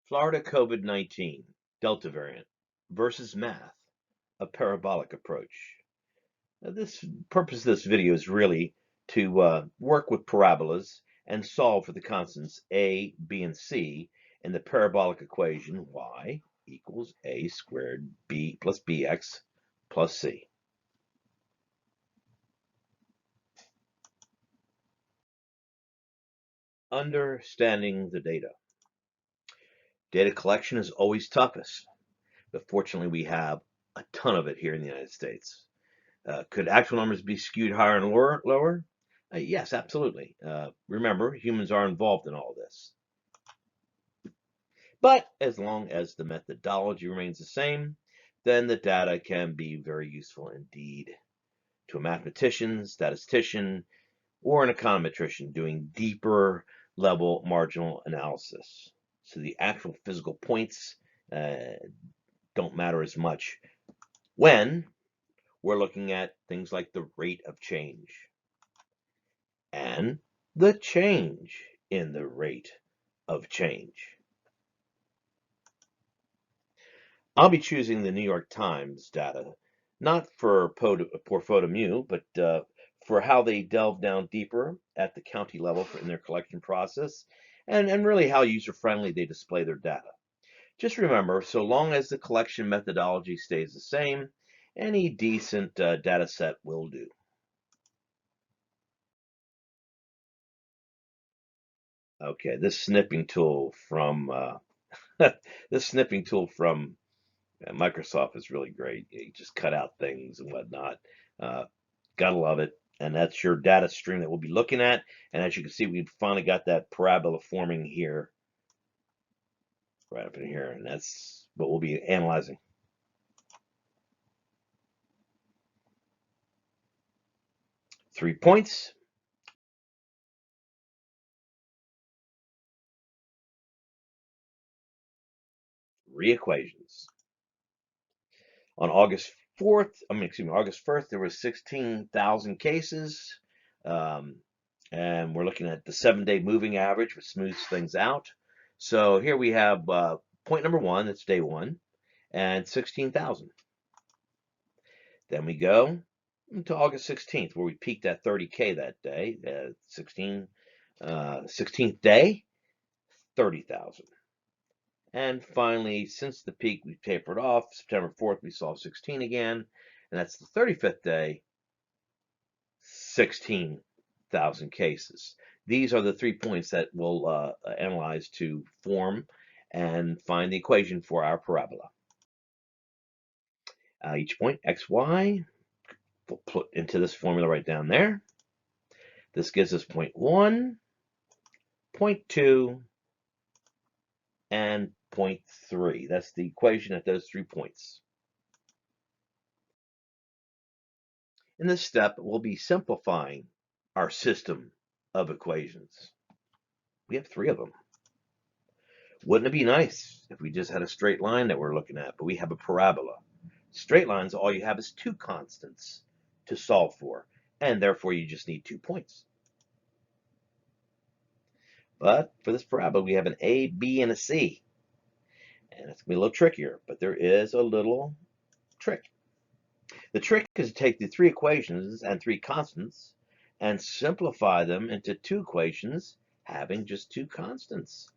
Florida COVID-19 Delta variant versus math, a parabolic approach. Now, this purpose of this video is really to work with parabolas and solve for the constants a, b, and c in the parabolic equation y equals a squared b plus bx plus c. Understanding the data. Data collection is always toughest, but fortunately we have a ton of it here in the United States. Could actual numbers be skewed higher and lower? Yes, absolutely. Remember, humans are involved in all this. But as long as the methodology remains the same, then the data can be very useful indeed to a mathematician, statistician, or an econometrician doing deeper level marginal analysis. So the actual physical points don't matter as much when we're looking at things like the rate of change and the change in the rate of change. I'll be choosing the New York Times data, not for Portfolio Mu, but for how they delve down deeper at the county level in their collection process, and really how user-friendly they display their data. Just remember, so long as the collection methodology stays the same, any decent data set will do. Okay, this snipping tool from this snipping tool from Microsoft is really great. You just cut out things and whatnot. Uh, Gotta love it. And that's your data stream that we'll be looking at. And as you can see, we've finally got that parabola forming here, right up in here. And that's what we'll be analyzing. Three points. Three equations. On August 4th, August 1st, there was 16,000 cases. And we're looking at the 7-day moving average, which smooths things out. So here we have point number one, that's day one, and 16,000. Then we go to August 16th, where we peaked at 30K that day, 16th day, 30,000. And finally, since the peak, we tapered off. September 4th, we saw 16 again, and that's the 35th day, 16,000 cases. These are the 3 points that we'll analyze to form and find the equation for our parabola. Each point, x, y, we'll put into this formula right down there. This gives us point 1, point 2, and point 3. That's the equation at those 3 points. In this step, we'll be simplifying our system of equations. We have 3 of them. Wouldn't it be nice if we just had a straight line that we're looking at, but we have a parabola. Straight lines, all you have is 2 constants to solve for, and therefore you just need 2 points. But for this parabola, we have an A, B, and a C. And it's going to be a little trickier, but there is a little trick. The trick is to take the 3 equations and 3 constants and simplify them into 2 equations having just 2 constants.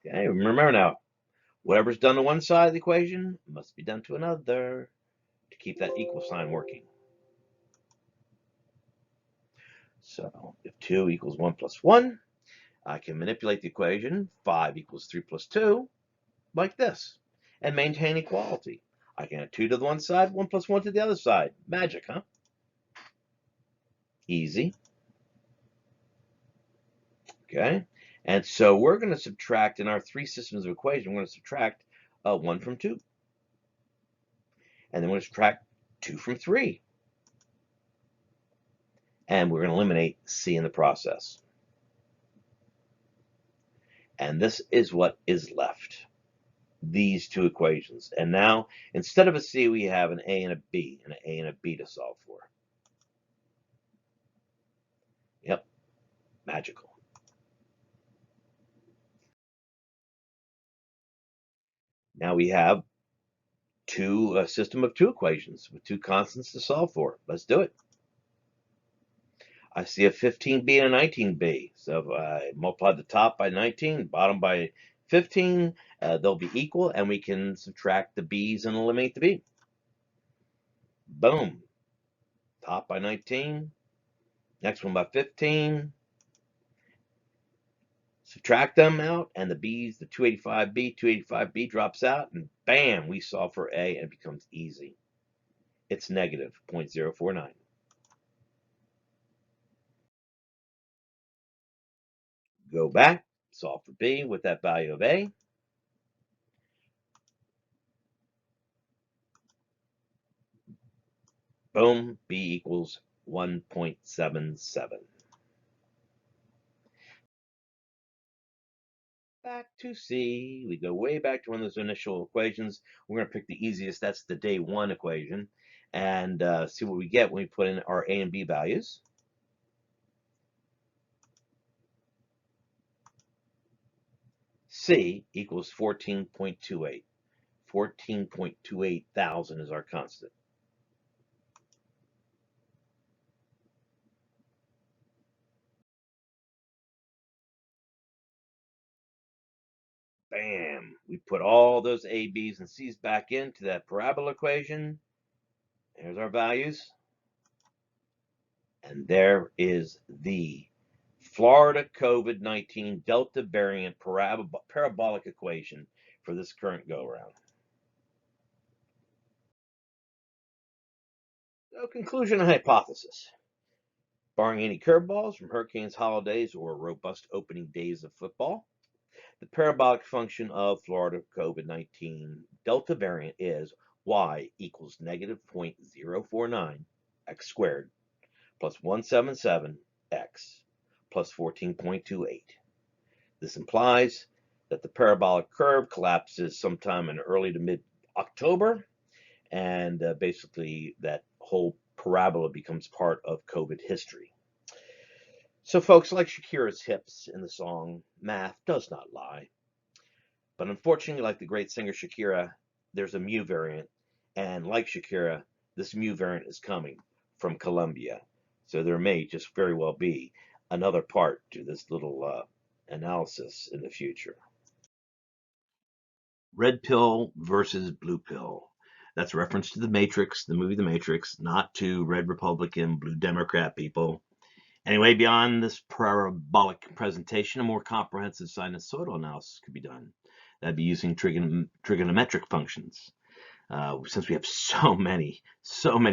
Okay, remember now, whatever's done to one side of the equation must be done to another to keep that equal sign working. So if 2 equals 1 plus 1, I can manipulate the equation 5 equals 3 plus 2 like this and maintain equality. I can add 2 to the one side, 1 plus 1 to the other side. Magic, huh? Easy. Okay, and so we're going to subtract in our 3 systems of equation, we're going to subtract 1 from 2. And then we're going to subtract 2 from 3. And we're going to eliminate C in the process. And this is what is left. These 2 equations. And now, instead of a C, we have an A and a B, and an A and a B to solve for. Yep, magical. Now we have a system of two equations with two constants to solve for. Let's do it. I see a 15b and a 19b. So if I multiply the top by 19, bottom by 15, they'll be equal, and we can subtract the b's and eliminate the b. Boom. Top by 19, next one by 15. Subtract them out, and the b's, the 285b drops out, and bam, we solve for a, and it becomes easy. It's negative 0.049. Go back, solve for b with that value of a. Boom, b equals 1.77. Back to C. We go way back to one of those initial equations. We're going to pick the easiest. That's the day one equation. And see what we get when we put in our A and B values. C equals 14.28. 14.28 thousand is our constant. Bam! We put all those A, B's, and C's back into that parabola equation. There's our values. And there is the Florida COVID-19 Delta variant parabolic equation for this current go-around. So, conclusion and hypothesis. Barring any curveballs from hurricanes, holidays, or robust opening days of football, the parabolic function of Florida COVID-19 Delta variant is y equals negative 0.049 x squared plus 177 x plus 14.28. This implies that the parabolic curve collapses sometime in early to mid-October, and basically that whole parabola becomes part of COVID history. So folks, like Shakira's hips in the song, math does not lie. But unfortunately, like the great singer Shakira, there's a mu variant, and like Shakira, this mu variant is coming from Colombia. So there may just very well be another part to this little analysis in the future. Red pill versus blue pill. That's a reference to The Matrix, the movie The Matrix, not to red Republican, blue Democrat people. Anyway, beyond this parabolic presentation, a more comprehensive sinusoidal analysis could be done. That'd be using trigonometric functions. Since we have so many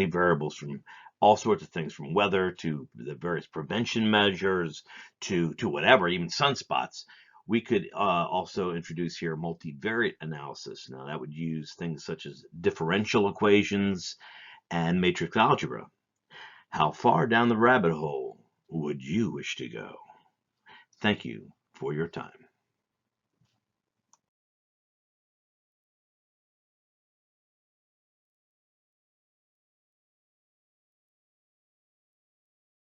variables from all sorts of things, from weather to the various prevention measures to whatever, even sunspots, we could also introduce here multivariate analysis. Now that would use things such as differential equations and matrix algebra. How far down the rabbit hole would you wish to go? Thank you for your time.